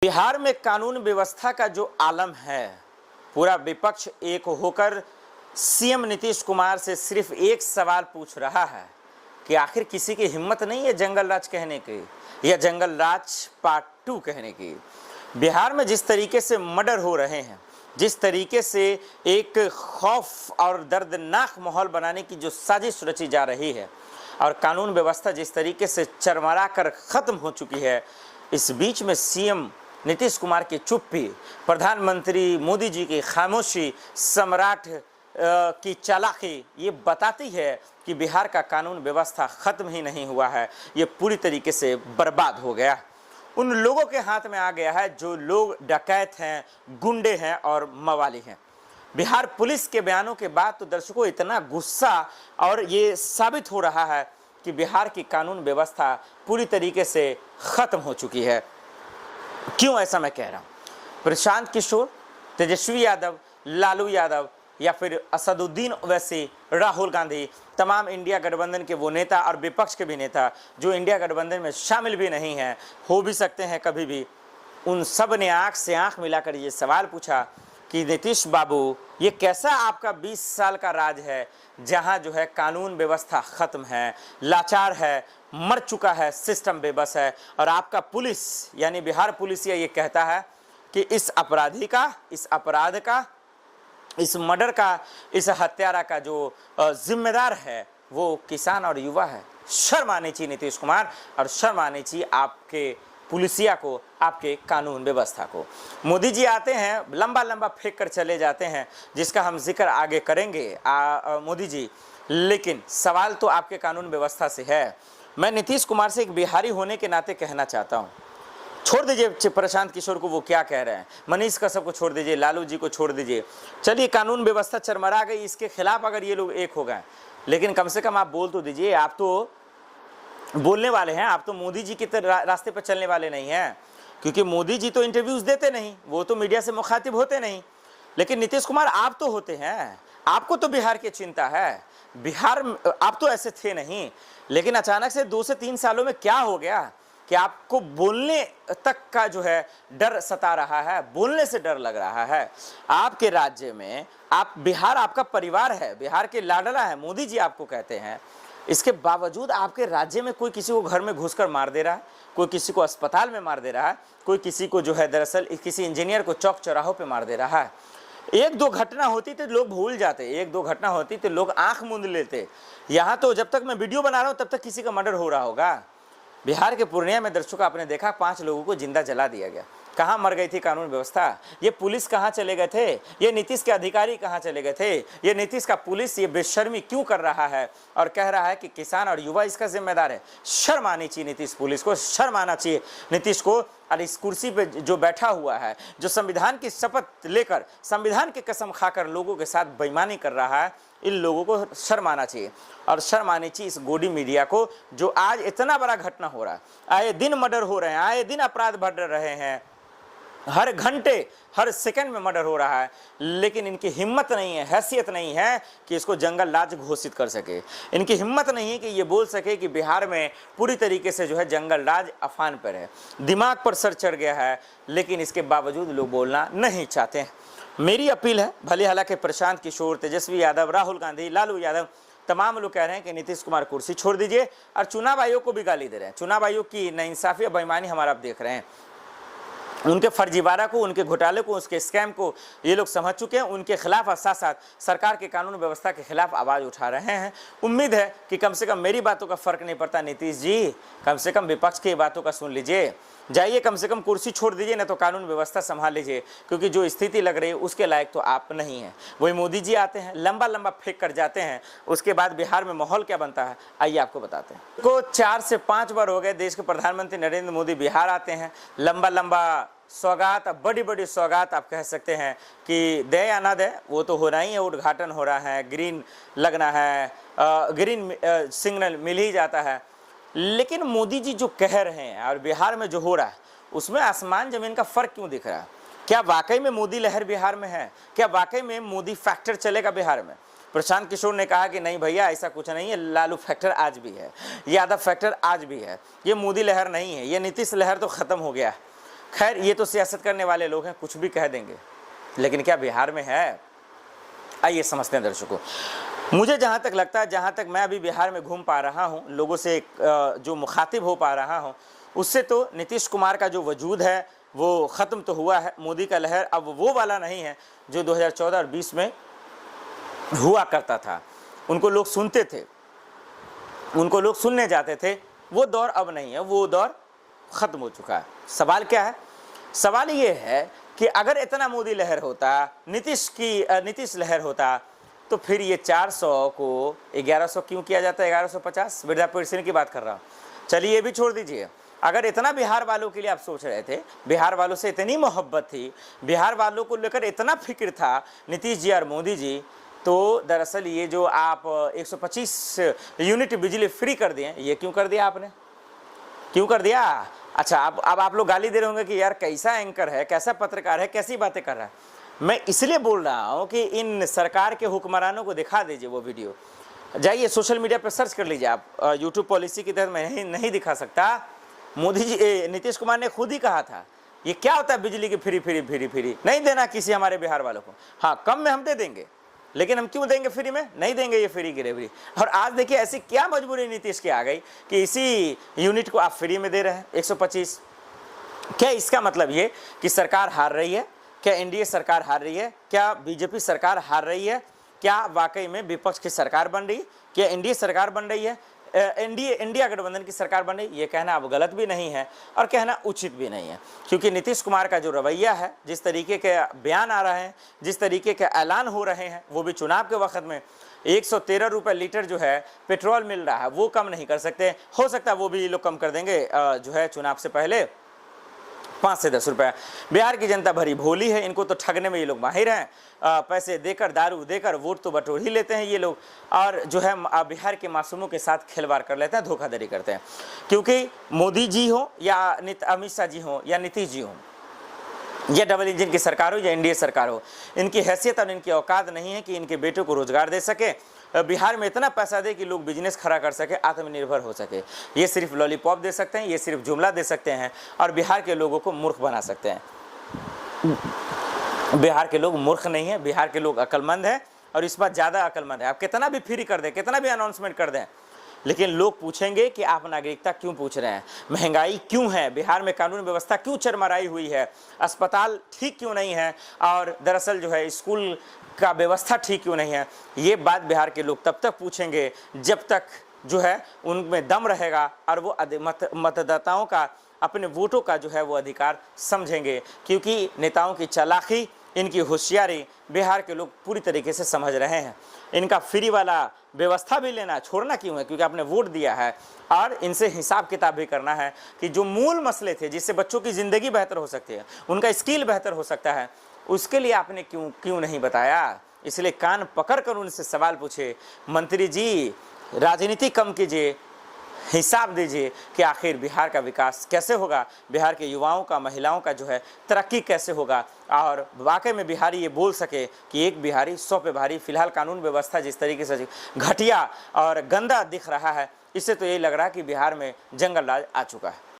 बिहार में कानून व्यवस्था का जो आलम है, पूरा विपक्ष एक होकर सीएम नीतीश कुमार से सिर्फ एक सवाल पूछ रहा है कि आखिर किसी की हिम्मत नहीं है जंगल राज कहने की या जंगल राज पार्ट 2 कहने की। बिहार में जिस तरीके से मर्डर हो रहे हैं, जिस तरीके से एक खौफ और दर्दनाक माहौल बनाने की जो साजिश रची जा रही है और कानून व्यवस्था जिस तरीके से चरमरा कर ख़त्म हो चुकी है, इस बीच में सीएम नीतीश कुमार की चुप्पी, प्रधानमंत्री मोदी जी की खामोशी, सम्राट की चालाकी ये बताती है कि बिहार का कानून व्यवस्था ख़त्म ही नहीं हुआ है, ये पूरी तरीके से बर्बाद हो गया। उन लोगों के हाथ में आ गया है जो लोग डकैत हैं, गुंडे हैं और मवाली हैं। बिहार पुलिस के बयानों के बाद तो दर्शकों इतना गुस्सा और ये साबित हो रहा है कि बिहार की कानून व्यवस्था पूरी तरीके से ख़त्म हो चुकी है। क्यों ऐसा मैं कह रहा हूँ? प्रशांत किशोर, तेजस्वी यादव, लालू यादव या फिर असदुद्दीन ओवैसी, राहुल गांधी, तमाम इंडिया गठबंधन के वो नेता और विपक्ष के भी नेता जो इंडिया गठबंधन में शामिल भी नहीं हैं, हो भी सकते हैं कभी भी, उन सब ने आँख से आँख मिलाकर ये सवाल पूछा कि नीतीश बाबू, ये कैसा आपका 20 साल का राज है जहाँ जो है कानून व्यवस्था ख़त्म है, लाचार है, मर चुका है, सिस्टम बेबस है, और आपका पुलिस यानी बिहार पुलिस ये कहता है कि इस अपराधी का, इस अपराध का, इस मर्डर का, इस हत्यारा का जो जिम्मेदार है वो किसान और युवा है। शर्म आनी चाहिए नीतीश कुमार और शर्म आनी चाहिए आपके पुलिसिया को, आपके कानून व्यवस्था को। मोदी जी आते हैं, लंबा लंबा फेंक कर चले जाते हैं, जिसका हम जिक्र आगे करेंगे मोदी जी, लेकिन सवाल तो आपके कानून व्यवस्था से है। मैं नीतीश कुमार से एक बिहारी होने के नाते कहना चाहता हूँ, छोड़ दीजिए प्रशांत किशोर को वो क्या कह रहे हैं, मनीष कश्यप को छोड़ दीजिए, लालू जी को छोड़ दीजिए, चलिए कानून व्यवस्था चरमरा गई, इसके खिलाफ अगर ये लोग एक हो गए, लेकिन कम से कम आप बोल तो दीजिए। आप तो बोलने वाले हैं, आप तो मोदी जी के रास्ते पर चलने वाले नहीं हैं, क्योंकि मोदी जी तो इंटरव्यूज देते नहीं, वो तो मीडिया से मुखातिब होते नहीं, लेकिन नीतीश कुमार आप तो होते हैं, आपको तो बिहार की चिंता है। बिहार आप तो ऐसे थे नहीं, लेकिन अचानक से 2 से 3 सालों में क्या हो गया कि आपको बोलने तक का जो है डर सता रहा है, बोलने से डर लग रहा है। आपके राज्य में आप, बिहार आपका परिवार है, बिहार के लाडला है, मोदी जी आपको कहते हैं, इसके बावजूद आपके राज्य में कोई किसी को घर में घुसकर मार दे रहा है, कोई किसी को अस्पताल में मार दे रहा है, कोई किसी को जो है दरअसल किसी इंजीनियर को चौक चौराहों पे मार दे रहा है। 1-2 घटना होती तो लोग भूल जाते, 1-2 घटना होती तो लोग आंख मूंद लेते। यहाँ तो जब तक मैं वीडियो बना रहा हूँ तब तक किसी का मर्डर हो रहा होगा। बिहार के पूर्णिया में दर्शकों आपने देखा 5 लोगों को जिंदा जला दिया गया। कहाँ मर गई थी कानून व्यवस्था? ये पुलिस कहाँ चले गए थे? ये नीतीश के अधिकारी कहाँ चले गए थे? ये नीतीश का पुलिस ये बेशर्मी क्यों कर रहा है और कह रहा है कि किसान और युवा इसका जिम्मेदार है? शर्म आनी चाहिए नीतीश पुलिस को, शर्म आना चाहिए नीतीश को। और इस कुर्सी पे जो बैठा हुआ है, जो संविधान की शपथ लेकर, संविधान की कसम खाकर लोगों के साथ बेईमानी कर रहा है, इन लोगों को शर्म आना चाहिए। और शर्म आनी चाहिए इस गोडी मीडिया को जो आज इतना बड़ा घटना हो रहा है, आए दिन मर्डर हो रहे हैं, आए दिन अपराध बढ़ रहे हैं, हर घंटे हर सेकंड में मर्डर हो रहा है, लेकिन इनकी हिम्मत नहीं है, हैसियत नहीं है कि इसको जंगल राज घोषित कर सके। इनकी हिम्मत नहीं है कि ये बोल सके कि बिहार में पूरी तरीके से जो है जंगल राज अफान पर है, दिमाग पर सर चढ़ गया है, लेकिन इसके बावजूद लोग बोलना नहीं चाहते हैं। मेरी अपील है, भले हालांकि प्रशांत किशोर, तेजस्वी यादव, राहुल गांधी, लालू यादव तमाम लोग कह रहे हैं कि नीतीश कुमार कुर्सी छोड़ दीजिए, और चुनाव आयोग को भी गाली दे रहे हैं। चुनाव आयोग की नाइंसाफी और बेईमानी हमारा आप देख रहे हैं, उनके फर्जीवाड़ा को, उनके घोटाले को, उसके स्कैम को ये लोग समझ चुके हैं। उनके खिलाफ और साथ साथ सरकार के कानून व्यवस्था के खिलाफ आवाज़ उठा रहे हैं। उम्मीद है कि कम से कम मेरी बातों का फ़र्क नहीं पड़ता। नीतीश जी, कम से कम विपक्ष की बातों का सुन लीजिए, जाइए कम से कम कुर्सी छोड़ दीजिए, ना तो कानून व्यवस्था संभाल लीजिए, क्योंकि जो स्थिति लग रही है उसके लायक तो आप नहीं हैं। वही मोदी जी आते हैं, लंबा लंबा फेंक कर जाते हैं, उसके बाद बिहार में माहौल क्या बनता है आइए आपको बताते हैं। को 4 से 5 बार हो गए देश के प्रधानमंत्री नरेंद्र मोदी बिहार आते हैं, लंबा लंबा सौगात, बड़ी बड़ी सौगात आप कह सकते हैं कि दे या ना दे, वो तो हो रहा ही है, उद्घाटन हो रहा है, ग्रीन लगना है, ग्रीन सिग्नल मिल ही जाता है। लेकिन मोदी जी जो कह रहे हैं और बिहार में जो हो रहा है उसमें आसमान जमीन का फ़र्क क्यों दिख रहा है? क्या वाकई में मोदी लहर बिहार में है? क्या वाकई में मोदी फैक्टर चलेगा बिहार में? प्रशांत किशोर ने कहा कि नहीं भैया ऐसा कुछ नहीं है, लालू फैक्टर आज भी है, यादव फैक्टर आज भी है, ये मोदी लहर नहीं है, ये नीतीश लहर तो ख़त्म हो गया है। खैर ये तो सियासत करने वाले लोग हैं, कुछ भी कह देंगे, लेकिन क्या बिहार में है? आइए समझते हैं दर्शकों। मुझे जहाँ तक लगता है, जहाँ तक मैं अभी बिहार में घूम पा रहा हूँ, लोगों से जो मुखातिब हो पा रहा हूँ, उससे तो नीतीश कुमार का जो वजूद है वो ख़त्म तो हुआ है। मोदी का लहर अब वो वाला नहीं है जो 2014 और 20 में हुआ करता था। उनको लोग सुनते थे, उनको लोग सुनने जाते थे, वो दौर अब नहीं है, वो दौर ख़त्म हो चुका है। सवाल क्या है? सवाल ये है कि अगर इतना मोदी लहर होता, नीतीश लहर होता, तो फिर ये 400 को 1100 क्यों किया जाता है? 1150 वृद्धा पेंशन की बात कर रहा हूँ। चलिए ये भी छोड़ दीजिए। अगर इतना बिहार वालों के लिए आप सोच रहे थे, बिहार वालों से इतनी मोहब्बत थी, बिहार वालों को लेकर इतना फिक्र था नीतीश जी और मोदी जी, तो दरअसल ये जो आप 125 यूनिट बिजली फ्री कर दिए, ये क्यों कर दिया आपने? क्यों कर दिया? अच्छा, अब आप लोग गाली दे रहे होंगे कि यार कैसा एंकर है, कैसा पत्रकार है, कैसी बातें कर रहा है। मैं इसलिए बोल रहा हूँ कि इन सरकार के हुक्मरानों को दिखा दीजिए वो वीडियो। जाइए सोशल मीडिया पर सर्च कर लीजिए आप। यूट्यूब पॉलिसी की तहत मैं नहीं दिखा सकता। मोदी जी, नीतीश कुमार ने खुद ही कहा था, ये क्या होता है बिजली की फ्री नहीं देना किसी हमारे बिहार वालों को। हाँ, कम में हम दे देंगे, लेकिन हम क्यों देंगे फ्री में? नहीं देंगे ये फ्री गिरेवरी। और आज देखिए ऐसी क्या मजबूरी नीतीश की आ गई कि इसी यूनिट को आप फ्री में दे रहे हैं 125। क्या इसका मतलब ये कि सरकार हार रही है? क्या एनडीए सरकार हार रही है? क्या बीजेपी सरकार हार रही है? क्या वाकई में विपक्ष की सरकार बन रही? क्या एनडीए सरकार बन रही है? इंडिया गठबंधन की सरकार बन रही? ये कहना अब गलत भी नहीं है और कहना उचित भी नहीं है, क्योंकि नीतीश कुमार का जो रवैया है, जिस तरीके के बयान आ रहे हैं, जिस तरीके के ऐलान हो रहे हैं, वो भी चुनाव के वक्त में 113 रुपये लीटर जो है पेट्रोल मिल रहा है, वो कम नहीं कर सकते। हो सकता है वो भी ये लोग कम कर देंगे जो है चुनाव से पहले 5 से 10 रुपये। बिहार की जनता भरी भोली है, इनको तो ठगने में ये लोग माहिर हैं। पैसे देकर, दारू देकर वोट तो बटोर ही लेते हैं ये लोग, और जो है बिहार के मासूमों के साथ खिलवाड़ कर लेते हैं, धोखाधड़ी करते हैं। क्योंकि मोदी जी हो या अमित शाह जी हो या नीतीश जी हो, या डबल इंजन की सरकार हो या एनडीए सरकार हो, इनकी हैसियत और इनकी औकात नहीं है कि इनके बेटों को रोजगार दे सके, बिहार में इतना पैसा दे कि लोग बिजनेस खड़ा कर सके, आत्मनिर्भर हो सके। ये सिर्फ लॉलीपॉप दे सकते हैं, ये सिर्फ जुमला दे सकते हैं और बिहार के लोगों को मूर्ख बना सकते हैं। बिहार के लोग मूर्ख नहीं है, बिहार के लोग अक्लमंद हैं, और इस बात ज़्यादा अक्लमंद है। आप कितना भी फ्री कर दें, कितना भी अनाउंसमेंट कर दें, लेकिन लोग पूछेंगे कि आप नागरिकता क्यों पूछ रहे हैं, महंगाई क्यों है, बिहार में कानून व्यवस्था क्यों चरमराई हुई है, अस्पताल ठीक क्यों नहीं है, और दरअसल जो है स्कूल का व्यवस्था ठीक क्यों नहीं है। ये बात बिहार के लोग तब तक पूछेंगे जब तक जो है उनमें दम रहेगा और वो मतदाताओं का, अपने वोटों का जो है वो अधिकार समझेंगे। क्योंकि नेताओं की चालाकी, इनकी होशियारी बिहार के लोग पूरी तरीके से समझ रहे हैं। इनका फ्री वाला व्यवस्था भी लेना छोड़ना क्यों है? क्योंकि आपने वोट दिया है और इनसे हिसाब किताब भी करना है कि जो मूल मसले थे जिससे बच्चों की ज़िंदगी बेहतर हो सकती है, उनका स्किल बेहतर हो सकता है, उसके लिए आपने क्यों नहीं बताया? इसलिए कान पकड़ कर उनसे सवाल पूछे, मंत्री जी राजनीति कम कीजिए, हिसाब दीजिए कि आखिर बिहार का विकास कैसे होगा, बिहार के युवाओं का, महिलाओं का जो है तरक्की कैसे होगा, और वाकई में बिहारी ये बोल सके कि एक बिहारी 100 पे भारी। फिलहाल कानून व्यवस्था जिस तरीके से घटिया और गंदा दिख रहा है, इससे तो यही लग रहा है कि बिहार में जंगल राज आ चुका है।